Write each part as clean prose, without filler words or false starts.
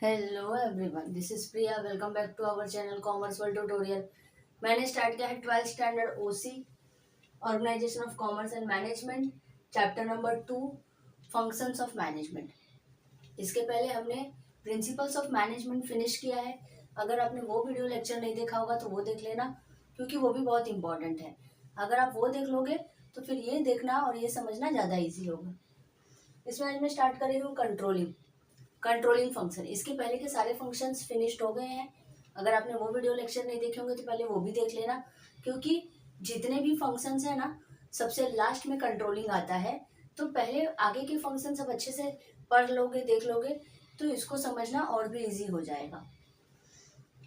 Hello everyone, this is Priya. Welcome back to our channel commerce world tutorial. मैंने start किया है 12th standard OC organisation of commerce and management, chapter number 2, functions of management. इसके पहले हमने principles of management finish किया है। अगर आपने वो वीडियो लेक्चर नहीं देखा होगा तो वो देख लेना, क्योंकि वो भी बहुत इंपॉर्टेंट है। अगर आप वो देख लोगे तो फिर ये देखना और ये समझना ज़्यादा ईजी होगा। इसमें आज मैं स्टार्ट कर रही हूँ कंट्रोलिंग फंक्शन। इसके पहले के सारे फंक्शंस फिनिश्ड हो गए हैं। अगर आपने वो वीडियो लेक्चर नहीं देखे होंगे तो पहले वो भी देख लेना, क्योंकि जितने भी फंक्शंस हैं ना, सबसे लास्ट में कंट्रोलिंग आता है। तो पहले आगे के फंक्शन सब अच्छे से पढ़ लोगे, देख लोगे, तो इसको समझना और भी इजी हो जाएगा।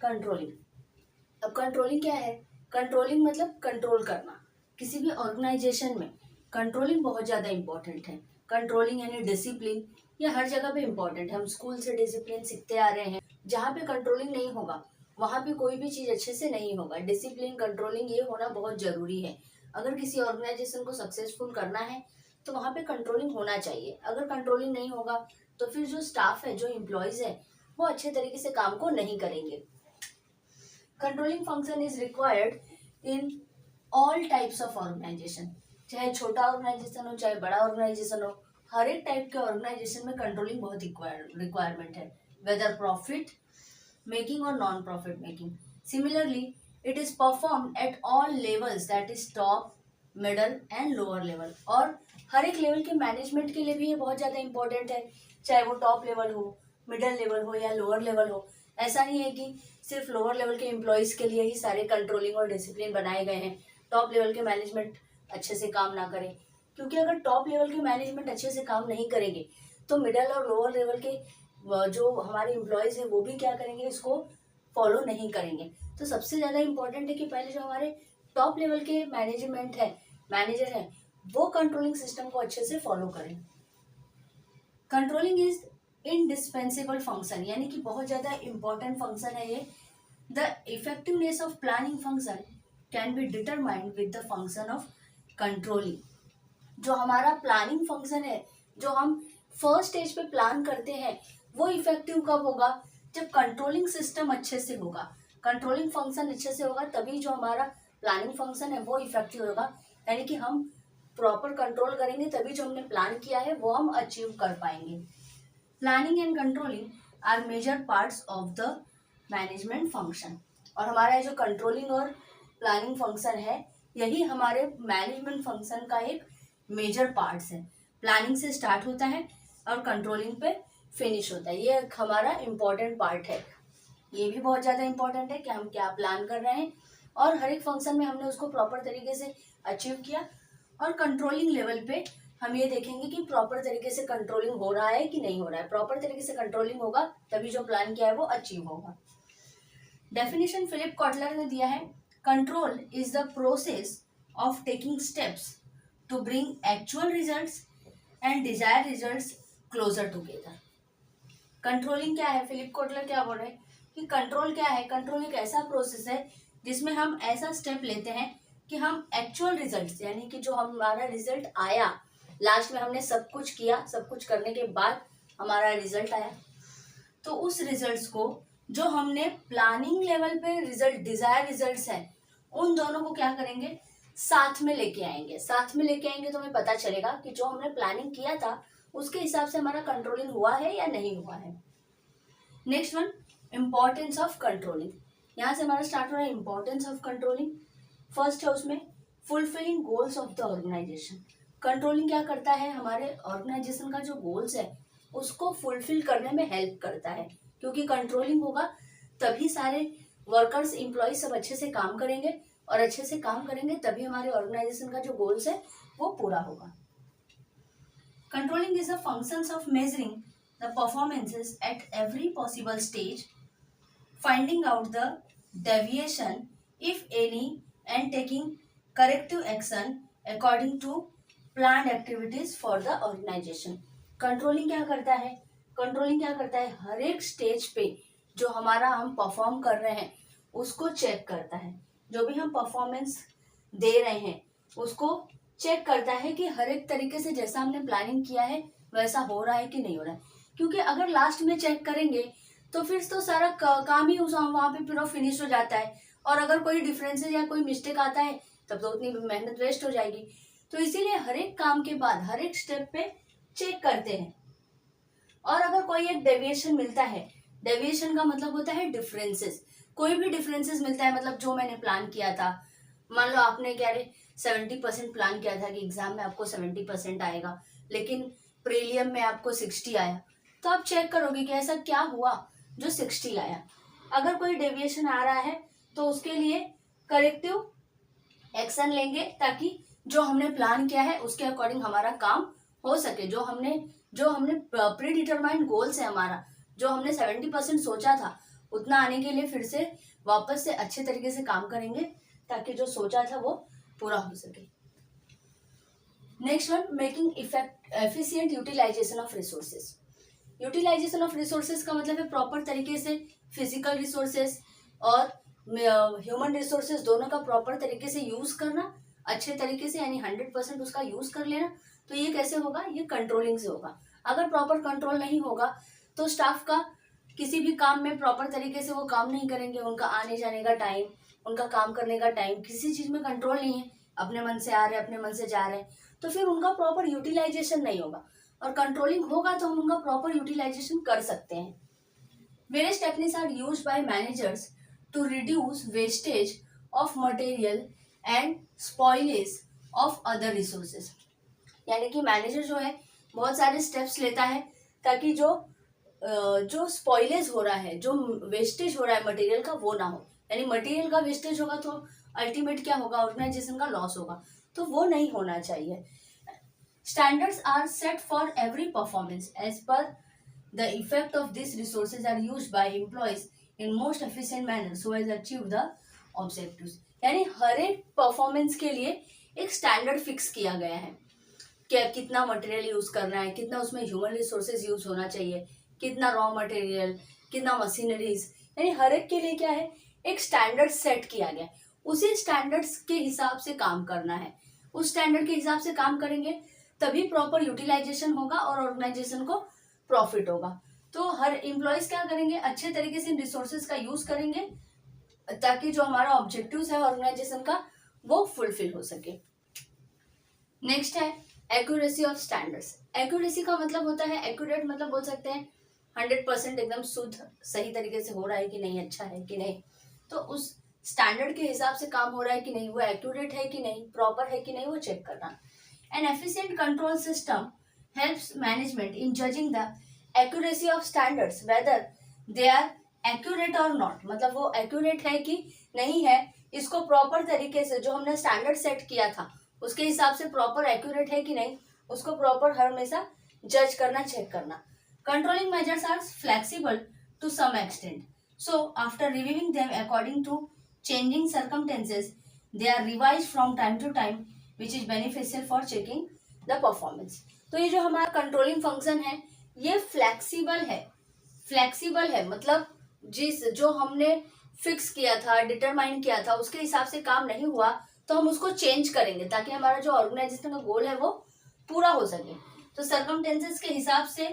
कंट्रोलिंग, अब कंट्रोलिंग क्या है? कंट्रोलिंग मतलब कंट्रोल करना। किसी भी ऑर्गेनाइजेशन में कंट्रोलिंग बहुत ज़्यादा इंपॉर्टेंट है। कंट्रोलिंग यानी डिसिप्लिन, ये हर जगह पे इम्पोर्टेंट है। हम स्कूल से डिसिप्लिन सीखते आ रहे हैं। जहाँ पे कंट्रोलिंग नहीं होगा वहाँ पे कोई भी चीज़ अच्छे से नहीं होगा। डिसिप्लिन, कंट्रोलिंग, ये होना बहुत ज़रूरी है। अगर किसी ऑर्गेनाइजेशन को सक्सेसफुल करना है तो वहाँ पे कंट्रोलिंग होना चाहिए। अगर कंट्रोलिंग नहीं होगा तो फिर जो स्टाफ है, जो एम्प्लॉयज़ है, वो अच्छे तरीके से काम को नहीं करेंगे। Controlling function is required in all types of organisation. चाहे छोटा ऑर्गेनाइजेशन हो, चाहे बड़ा ऑर्गेनाइजेशन हो, हर एक टाइप के ऑर्गेनाइजेशन में कंट्रोलिंग बहुत रिक्वायरमेंट है, वेदर प्रॉफिट मेकिंग और non profit making. Similarly it is perform at all levels, that is top, middle and lower level. और हर एक लेवल के मैनेजमेंट के लिए भी ये बहुत ज़्यादा इंपॉर्टेंट है, चाहे वो टॉप लेवल हो, मिडल लेवल हो या लोअर लेवल हो। ऐसा नहीं है कि सिर्फ लोअर लेवल के एम्प्लॉयज़ के लिए ही सारे कंट्रोलिंग और डिसिप्लिन बनाए गए हैं, टॉप लेवल के मैनेजमेंट अच्छे से काम ना करें। क्योंकि अगर टॉप लेवल के मैनेजमेंट अच्छे से काम नहीं करेंगे तो मिडल और लोअर लेवल के जो हमारे एम्प्लॉयज़ हैं वो भी क्या करेंगे, इसको फॉलो नहीं करेंगे। तो सबसे ज़्यादा इम्पोर्टेंट है कि पहले जो हमारे टॉप लेवल के मैनेजर हैं, वो कंट्रोलिंग सिस्टम को अच्छे से फॉलो करें। कंट्रोलिंग इज इंडिस्पेंसिबल फंक्शन, यानी कि बहुत ज़्यादा इंपॉर्टेंट फंक्शन है ये। The effectiveness of planning function can be determined with the function of controlling. जो हमारा प्लानिंग फंक्शन है, जो हम फर्स्ट स्टेज पे प्लान करते हैं, वो इफेक्टिव कब होगा? जब कंट्रोलिंग सिस्टम अच्छे से होगा, कंट्रोलिंग फंक्शन अच्छे से होगा, तभी जो हमारा प्लानिंग फंक्शन है वो इफेक्टिव होगा। यानी कि हम प्रॉपर कंट्रोल करेंगे तभी जो हमने प्लान किया है वो हम अचीव कर पाएंगे। Planning and controlling are major parts of the management function. और हमारा जो कंट्रोलिंग और प्लानिंग फंक्शन है, यही हमारे मैनेजमेंट फंक्शन का एक मेजर पार्ट्स है। प्लानिंग से स्टार्ट होता है और कंट्रोलिंग पे फिनिश होता है। ये एक हमारा इम्पोर्टेंट पार्ट है। ये भी बहुत ज़्यादा इम्पोर्टेंट है कि हम क्या प्लान कर रहे हैं और हर एक फंक्शन में हमने उसको प्रॉपर तरीके से अचीव किया। और कंट्रोलिंग लेवल पे हम ये देखेंगे कि प्रॉपर तरीके से कंट्रोलिंग हो रहा है कि नहीं हो रहा है। प्रॉपर तरीके से कंट्रोलिंग होगा तभी जो प्लान किया है वो अचीव होगा। डेफिनेशन फिलिप कॉटलर ने दिया है, control is the process of taking steps to bring actual results and desired results closer together. Controlling क्या है? फिलिप कॉटलर क्या बोल रहे हैं कि कंट्रोल क्या है? कंट्रोल एक ऐसा प्रोसेस है जिसमें हम ऐसा स्टेप लेते हैं कि हम एक्चुअल रिजल्ट्स, यानी कि जो हमारा रिजल्ट आया, लास्ट में हमने सब कुछ किया, सब कुछ करने के बाद हमारा रिजल्ट आया, तो उस रिजल्ट्स को जो हमने प्लानिंग लेवल पे रिजल्ट, डिजायर रिजल्ट्स हैं, उन दोनों को क्या करेंगे, साथ में लेके आएंगे। साथ में लेके आएंगे तो हमें पता चलेगा कि जो हमने प्लानिंग किया था उसके हिसाब से हमारा कंट्रोलिंग हुआ है या नहीं हुआ है। Next one, importance of controlling. यहाँ से हमारा स्टार्ट हो रहा है इम्पोर्टेंस ऑफ कंट्रोलिंग। फर्स्ट है उसमें fulfilling goals of the organisation. Controlling क्या करता है? हमारे ऑर्गेनाइजेशन का जो गोल्स है उसको फुलफिल करने में हेल्प करता है, क्योंकि कंट्रोलिंग होगा तभी सारे वर्कर्स, एम्प्लॉय सब अच्छे से काम करेंगे, और अच्छे से काम करेंगे तभी हमारे ऑर्गेनाइजेशन का जो गोल्स है वो पूरा होगा। Controlling is the functions of measuring the performances at every possible stage, finding out the deviation if any and taking corrective action according to planned activities for the organization। Controlling क्या करता है? Controlling क्या करता है? हर एक stage पे जो हमारा हम परफॉर्म कर रहे हैं उसको चेक करता है। जो भी हम परफॉर्मेंस दे रहे हैं उसको चेक करता है कि हर एक तरीके से जैसा हमने प्लानिंग किया है वैसा हो रहा है कि नहीं हो रहा है। क्योंकि अगर लास्ट में चेक करेंगे तो फिर तो सारा काम ही उस वहाँ पे पूरा फिनिश हो जाता है। और अगर कोई डिफरेंसेस या कोई मिस्टेक आता है तब तो उतनी मेहनत वेस्ट हो जाएगी। तो इसीलिए हर एक काम के बाद हर एक स्टेप पे चेक करते हैं। और अगर कोई एक डेविएशन मिलता है, डेविएशन का मतलब होता है डिफरेंसेस, कोई भी डिफरेंसेस मिलता है, मतलब जो मैंने प्लान किया था, मान लो आपने क्या 70% प्लान किया था कि एग्जाम में आपको 70% आएगा, लेकिन प्रीलियम में आपको 60 आया, तो आप चेक करोगे कि ऐसा क्या हुआ जो 60 आया। अगर कोई डेविएशन आ रहा है तो उसके लिए करेक्टिव एक्शन लेंगे ताकि जो हमने प्लान किया है उसके अकॉर्डिंग हमारा काम हो सके। जो हमने प्री डिटरमाइंड गोल्स है हमारा, जो हमने 70% सोचा था उतना आने के लिए फिर से वापस से अच्छे तरीके से काम करेंगे ताकि जो सोचा था वो पूरा हो सके। Next one, making efficient utilisation of resources. Utilisation of resources का मतलब है प्रॉपर तरीके से फिजिकल रिसोर्सेज और ह्यूमन रिसोर्सेज दोनों का प्रॉपर तरीके से यूज करना, अच्छे तरीके से, यानी 100% उसका यूज कर लेना। तो ये कैसे होगा? ये कंट्रोलिंग से होगा। अगर प्रॉपर कंट्रोल नहीं होगा तो स्टाफ का किसी भी काम में प्रॉपर तरीके से वो काम नहीं करेंगे, उनका आने जाने का टाइम, उनका काम करने का टाइम, किसी चीज में कंट्रोल नहीं है, अपने मन से आ रहे हैं, अपने मन से जा रहे हैं, तो फिर उनका प्रॉपर यूटिलाइजेशन नहीं होगा। और कंट्रोलिंग होगा तो हम उनका प्रॉपर यूटिलाइजेशन कर सकते हैं। Various techniques are used by managers to reduce wastage of material and spoilage of other resources. यानी कि मैनेजर जो है बहुत सारे स्टेप्स लेता है ताकि जो स्पॉइलेज हो रहा है, जो वेस्टेज हो रहा है मटेरियल का, वो ना हो। यानी मटेरियल का वेस्टेज होगा तो अल्टीमेट क्या होगा? ऑर्गेनाइजेशन का लॉस होगा, तो वो नहीं होना चाहिए। Standards are set for every performance as per the effect of this resources are used by employees in most efficient manner so as achieve the objectives. यानी हर एक परफॉर्मेंस के लिए एक स्टैंडर्ड फिक्स किया गया है, क्या कितना मटेरियल यूज करना है, कितना उसमें ह्यूमन रिसोर्सेज यूज होना चाहिए, कितना रॉ मटेरियल, कितना मशीनरीज, यानी हर एक के लिए क्या है? एक स्टैंडर्ड सेट किया गया। उसी स्टैंडर्ड्स के हिसाब से काम करना है। उस स्टैंडर्ड के हिसाब से काम करेंगे तभी प्रॉपर यूटिलाइजेशन होगा और ऑर्गेनाइजेशन को प्रॉफिट होगा। तो हर एम्प्लॉयज क्या करेंगे? अच्छे तरीके से इन रिसोर्सेज का यूज करेंगे ताकि जो हमारा ऑब्जेक्टिव्स है ऑर्गेनाइजेशन का वो फुलफिल हो सके। नेक्स्ट है एक्यूरेसी ऑफ स्टैंडर्ड्स। एक्यूरेसी का मतलब होता है, एक्यूरेट मतलब बोल सकते हैं 100% एकदम शुद्ध सही तरीके से हो रहा है कि नहीं, अच्छा है कि नहीं, तो उस स्टैंडर्ड के हिसाब से काम हो रहा है कि नहीं, वो एक्यूरेट है कि नहीं, प्रॉपर है कि नहीं, वो चेक करना। An efficient control system helps management in judging the accuracy of standards whether they are accurate और नॉट। मतलब वो एक्यूरेट है कि नहीं है, इसको प्रॉपर तरीके से जो हमने स्टैंडर्ड सेट किया था उसके हिसाब से प्रॉपर एक्यूरेट है कि नहीं, उसको प्रॉपर हर हमेशा जज करना, चेक करना। Controlling measures are flexible to some extent, so after reviewing them according to changing circumstances they are revised from time to time which is beneficial for checking the performance. तो ये जो हमारा controlling function है ये flexible है। Flexible है मतलब जो हमने फिक्स किया था, डिटरमाइन किया था, उसके हिसाब से काम नहीं हुआ तो हम उसको चेंज करेंगे ताकि हमारा जो ऑर्गेनाइजेशन का गोल है वो पूरा हो सके। तो सर्कमस्टेंसेस के हिसाब से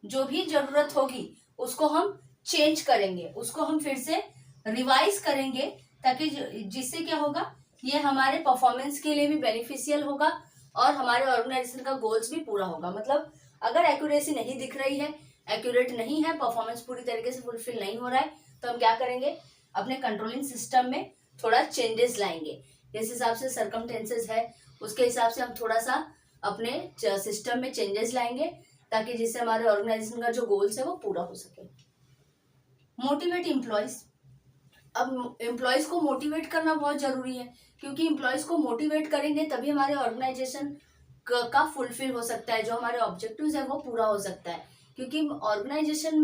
जो भी जरूरत होगी उसको हम चेंज करेंगे, उसको हम फिर से रिवाइज करेंगे ताकि जिससे क्या होगा, ये हमारे परफॉर्मेंस के लिए भी बेनिफिशियल होगा और हमारे ऑर्गेनाइजेशन का गोल्स भी पूरा होगा। मतलब अगर एक्यूरेसी नहीं दिख रही है, एक्यूरेट नहीं है, परफॉर्मेंस पूरी तरीके से फुलफिल नहीं हो रहा है, तो हम क्या करेंगे? अपने कंट्रोलिंग सिस्टम में थोड़ा चेंजेस लाएंगे। जिस हिसाब से सर्कमस्टेंसेस है उसके हिसाब से हम थोड़ा सा अपने सिस्टम में चेंजेस लाएंगे ताकि जिससे हमारे ऑर्गेनाइजेशन का जो गोल्स है वो पूरा हो सके। Motivate employees. अब एम्प्लॉयज को मोटिवेट करना बहुत जरूरी है क्योंकि एम्प्लॉयज को मोटिवेट करेंगे तभी हमारे ऑर्गेनाइजेशन का फुलफिल हो सकता है, जो हमारे ऑब्जेक्टिव्स है वो पूरा हो सकता है। क्योंकि ऑर्गेनाइजेशन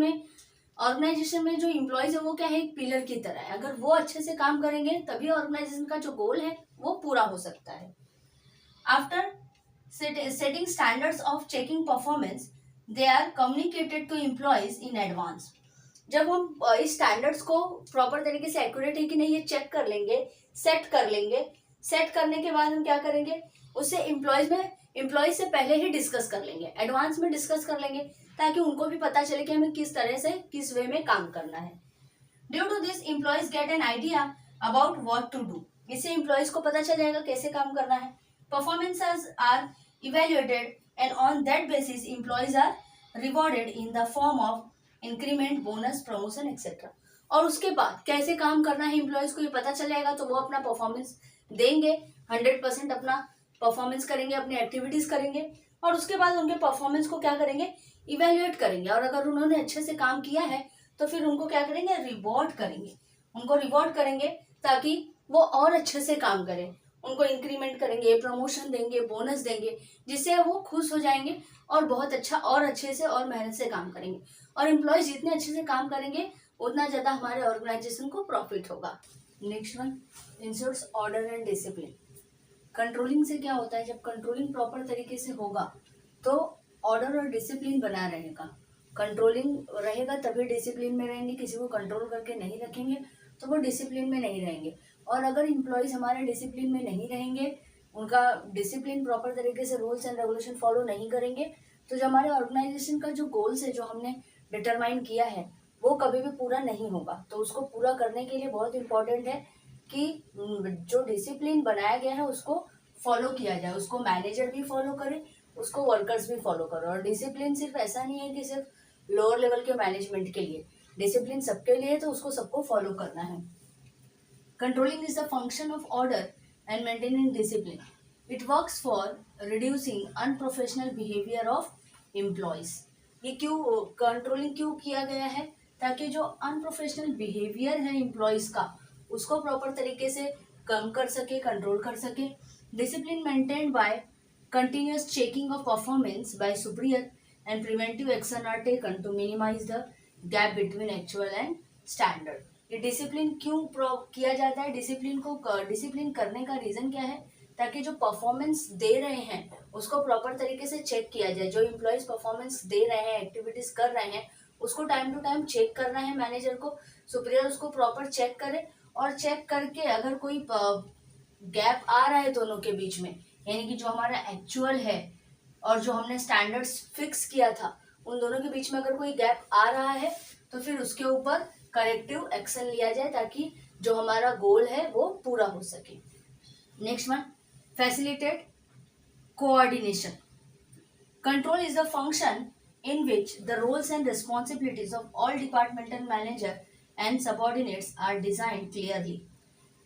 में जो एम्प्लॉयज है वो क्या है? एक पिलर की तरह है। अगर वो अच्छे से काम करेंगे तभी ऑर्गेनाइजेशन का जो गोल है वो पूरा हो सकता है। After setting standards of checking performance they are communicated to employees in advance. जब हम इस स्टैंडर्ड्स को प्रॉपर तरीके से एक्यूरेट है कि नहीं ये चेक कर लेंगे, सेट कर लेंगे, सेट करने के बाद हम क्या करेंगे? उससे एम्प्लॉयज से पहले ही डिस्कस कर लेंगे, एडवांस में डिस्कस कर लेंगे ताकि उनको भी पता चले कि हमें किस तरह से किस वे में काम करना है। Due to this employees get an idea about what to do. इससे एम्प्लॉयज को पता चल जाएगा कैसे काम करना है। Performances are evaluated and on that basis employees are rewarded in the form of increment, bonus, promotion etcetera. और उसके बाद कैसे काम करना है एम्प्लॉयज को ये पता चल जाएगा, तो वो अपना परफॉर्मेंस देंगे, 100% अपना परफॉर्मेंस करेंगे, अपनी एक्टिविटीज करेंगे, और उसके बाद उनके परफॉर्मेंस को क्या करेंगे, इवेल्युएट करेंगे। और अगर उन्होंने अच्छे से काम किया है तो फिर उनको क्या करेंगे, रिवॉर्ड करेंगे, उनको रिवॉर्ड करेंगे ताकि वो और अच्छे से काम करें। उनको इंक्रीमेंट करेंगे, प्रमोशन देंगे, बोनस देंगे, जिससे वो खुश हो जाएंगे और बहुत अच्छा और अच्छे से और मेहनत से काम करेंगे। और एम्प्लॉयज जितने अच्छे से काम करेंगे उतना ज़्यादा हमारे ऑर्गेनाइजेशन को प्रॉफिट होगा। Next one, ensures order and discipline. Controlling से क्या होता है, जब कंट्रोलिंग प्रॉपर तरीके से होगा तो ऑर्डर और डिसिप्लिन बना रहेगा। कंट्रोलिंग रहेगा तभी डिसिप्लिन में रहेंगे, किसी को कंट्रोल करके नहीं रखेंगे तो वो डिसिप्लिन में नहीं रहेंगे। और अगर इम्प्लॉयज हमारे डिसिप्लिन में नहीं रहेंगे, उनका डिसिप्लिन प्रॉपर तरीके से रूल्स एंड रेगुलेशन फॉलो नहीं करेंगे, तो जो हमारे ऑर्गेनाइजेशन का जो गोल्स है, जो हमने डिटरमाइन किया है, वो कभी भी पूरा नहीं होगा। तो उसको पूरा करने के लिए बहुत इंपॉर्टेंट है कि जो डिसिप्लिन बनाया गया है उसको फॉलो किया जाए, उसको मैनेजर भी फॉलो करे, उसको वर्कर्स भी फॉलो करो। और डिसिप्लिन सिर्फ ऐसा नहीं है कि सिर्फ लोअर लेवल के मैनेजमेंट के लिए, डिसिप्लिन सबके लिए है, तो उसको सबको फॉलो करना है। Controlling is the function of order and maintaining discipline. It works for reducing unprofessional behaviour of employees. ये क्यों कंट्रोलिंग क्यों किया गया है, ताकि जो अनप्रोफेशनल बिहेवियर है एम्प्लॉयज का उसको प्रॉपर तरीके से कम कर सके, कंट्रोल कर सके। Discipline maintained by continuous checking of performance by superior and preventive action are taken to minimize the gap between actual and standard। ये डिसिप्लिन क्यों किया जाता है, डिसिप्लिन को डिसिप्लिन करने का रीजन क्या है, ताकि जो परफॉर्मेंस दे रहे हैं उसको प्रॉपर तरीके से चेक किया जाए। जो इम्प्लॉयज परफॉर्मेंस दे रहे हैं, एक्टिविटीज कर रहे हैं, उसको टाइम टू टाइम चेक करना है मैनेजर को, सुपीरियर उसको प्रॉपर चेक करे, और चेक करके अगर कोई गैप आ रहा है दोनों के बीच में, यानी कि जो हमारा एक्चुअल है और जो हमने स्टैंडर्ड्स फिक्स किया था उन दोनों के बीच में अगर कोई गैप आ रहा है तो फिर उसके ऊपर करेक्टिव एक्शन लिया जाए, ताकि जो हमारा गोल है वो पूरा हो सके। Next one, facilitate coordination. Control is the function in which the roles and responsibilities of all departmental manager and subordinates are designed clearly।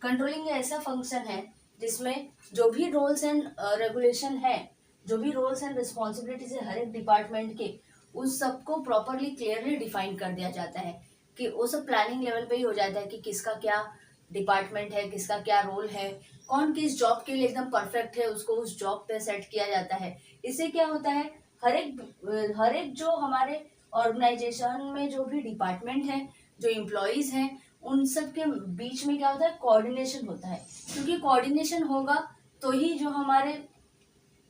Controlling ऐसा फंक्शन है जिसमें जो भी रोल्स एंड रेगुलेशन है, जो भी रोल्स एंड रिस्पॉन्सिबिलिटीज है हर एक डिपार्टमेंट के, उस सबको प्रॉपरली क्लियरली डिफाइन कर दिया जाता है। कि वो सब प्लानिंग लेवल पे ही हो जाता है कि किसका क्या डिपार्टमेंट है, किसका क्या रोल है, कौन किस जॉब के लिए एकदम परफेक्ट है, उसको उस जॉब पे सेट किया जाता है। इससे क्या होता है, हर एक जो हमारे ऑर्गेनाइजेशन में जो भी डिपार्टमेंट है, जो एम्प्लॉयज हैं, उन सब के बीच में क्या होता है, कोऑर्डिनेशन होता है। क्योंकि कोऑर्डिनेशन होगा तो ही जो हमारे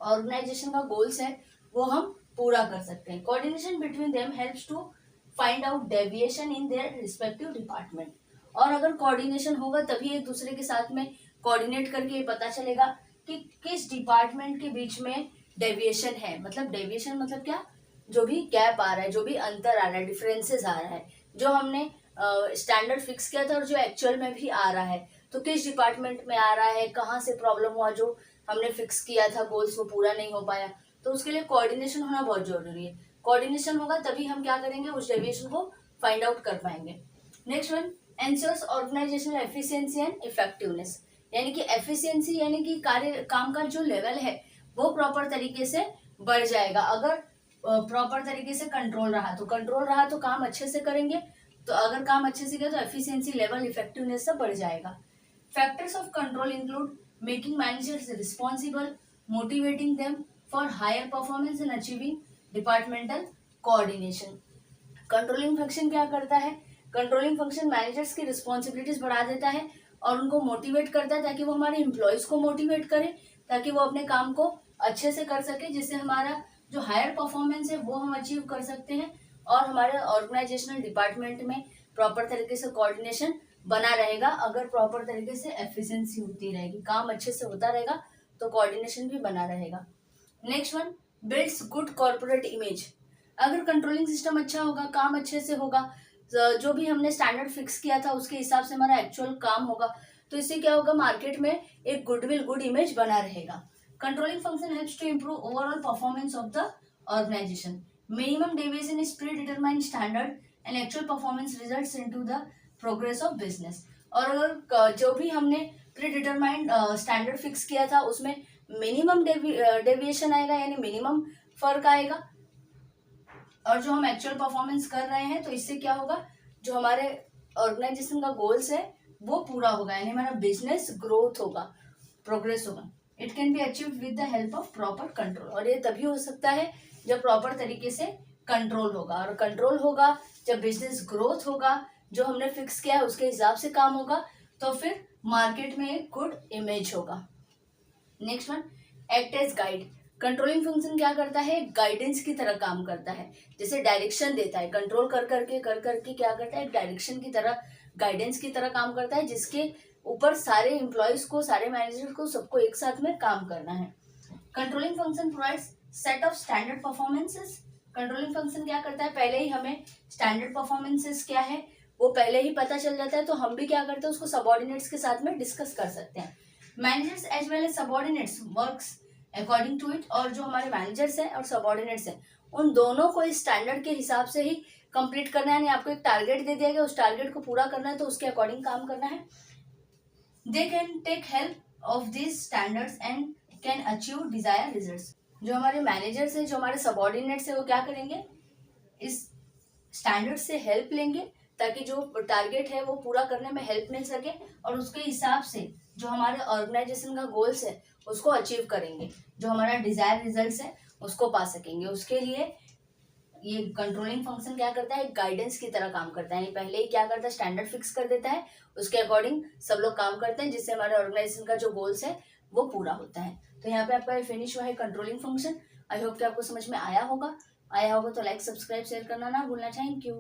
ऑर्गेनाइजेशन का गोल्स है वो हम पूरा कर सकते हैं। Coordination between them helps to find out deviation in their respective department. और अगर कोऑर्डिनेशन होगा तभी एक दूसरे के साथ में कोऑर्डिनेट करके ये पता चलेगा कि किस डिपार्टमेंट के बीच में डेविएशन है। मतलब डेविएशन मतलब क्या, जो भी गैप आ रहा है, जो भी अंतर आ रहा है, डिफरेंसेस आ रहा है, जो हमने स्टैंडर्ड फिक्स किया था और जो एक्चुअल में भी आ रहा है, तो किस डिपार्टमेंट में आ रहा है, कहाँ से प्रॉब्लम हुआ, जो हमने फिक्स किया था गोल्स वो पूरा नहीं हो पाया। तो उसके लिए कोऑर्डिनेशन होना बहुत जरूरी है। कोऑर्डिनेशन होगा तभी हम क्या करेंगे, उस डेविएशन को फाइंड आउट कर पाएंगे। Next one, ensures organisational efficiency and effectiveness. यानी कि एफिशिएंसी यानी कि कार्य काम का जो लेवल है वो प्रॉपर तरीके से बढ़ जाएगा। अगर प्रॉपर तरीके से कंट्रोल रहा तो काम अच्छे से करेंगे, तो अगर काम अच्छे से किया तो एफिशिएंसी लेवल, इफेक्टिवनेस सब बढ़ जाएगा। Factors of control include making managers responsible, motivating them for higher performance and achieving departmental coordination. Controlling function क्या करता है, कंट्रोलिंग फंक्शन मैनेजर्स की रिस्पॉन्सिबिलिटीज बढ़ा देता है और उनको मोटिवेट करता है, ताकि वो हमारे एम्प्लॉयज को मोटिवेट करे, ताकि वो अपने काम को अच्छे से कर सके, जिससे हमारा जो हायर परफॉर्मेंस है वो हम अचीव कर सकते हैं और हमारे ऑर्गेनाइजेशनल डिपार्टमेंट में प्रॉपर तरीके से कोऑर्डिनेशन बना रहेगा। अगर प्रॉपर तरीके से एफिशिएंसी होती रहेगी, काम अच्छे से होता रहेगा, तो कोऑर्डिनेशन भी बना रहेगा। Next one, builds good corporate image. अगर कंट्रोलिंग सिस्टम अच्छा होगा, काम अच्छे से होगा, जो भी हमने स्टैंडर्ड फिक्स किया था उसके हिसाब से हमारा एक्चुअल काम होगा, तो इससे क्या होगा, मार्केट में एक गुडविल, गुड इमेज बना रहेगा। Controlling function helps to improve overall performance of the organisation. Minimum deviation is predetermined standard and actual performance results into the progress of business. और अगर जो भी हमने प्री डिटरमाइंड स्टैंडर्ड फिक्स किया था उसमें मिनिमम डेविएशन आएगा, यानी मिनिमम फर्क आएगा, और जो हम एक्चुअल परफॉर्मेंस कर रहे हैं तो इससे क्या होगा, जो हमारे ऑर्गेनाइजेशन का गोल्स है वो पूरा होगा, यानी हमारा बिजनेस ग्रोथ होगा, प्रोग्रेस होगा। It can be achieve with the help of proper control, और ये तभी हो सकता है जब प्रॉपर तरीके से कंट्रोल होगा, और कंट्रोल होगा जब बिजनेस ग्रोथ होगा, जो हमने फिक्स किया है उसके हिसाब से काम होगा, तो फिर मार्केट में एक गुड इमेज होगा। Next one, act as guide. Controlling function क्या करता है, गाइडेंस की तरह काम करता है, जैसे डायरेक्शन देता है, कंट्रोल कर करके क्या करता है, डायरेक्शन की तरह, गाइडेंस की तरह काम करता है, जिसके ऊपर सारे एम्प्लॉयज को, सारे मैनेजर को, सबको एक साथ में काम करना है। Controlling function provides set of standard performances. Controlling function क्या करता है, पहले ही हमें स्टैंडर्ड परफॉर्मेंसेस क्या है वो पहले ही पता चल जाता है, तो हम भी क्या करते हैं, उसको सबऑर्डिनेट्स के साथ में डिस्कस कर सकते हैं। Managers as well as subordinates works according to it, और जो हमारे मैनेजर्स हैं और सबऑर्डिनेट्स हैं उन दोनों को इस स्टैंडर्ड के हिसाब से ही कंप्लीट करना है, यानी आपको एक टारगेट दे दिया गया, उस टारगेट को पूरा करना है तो उसके अकॉर्डिंग काम करना है। They can take help of this standards and can achieve desire results. जो हमारे मैनेजर्स हैं, जो हमारे सबऑर्डिनेट्स हैं, वो क्या करेंगे, इस स्टैंडर्ड से हेल्प लेंगे ताकि जो टारगेट है वो पूरा करने में हेल्प मिल सके, और उसके हिसाब से जो हमारे ऑर्गेनाइजेशन का गोल्स है उसको अचीव करेंगे, जो हमारा डिजायर रिजल्ट्स है उसको पा सकेंगे। उसके लिए ये कंट्रोलिंग फंक्शन क्या करता है, गाइडेंस की तरह काम करता है, पहले ही क्या करता है, स्टैंडर्ड फिक्स कर देता है, उसके अकॉर्डिंग सब लोग काम करते हैं, जिससे हमारे ऑर्गेनाइजेशन का जो गोल्स है वो पूरा होता है। तो यहाँ पे आपका फिनिश हुआ है कंट्रोलिंग फंक्शन। आई होप कि आपको समझ में आया होगा तो लाइक, सब्सक्राइब, शेयर करना ना भूलना। Thank you.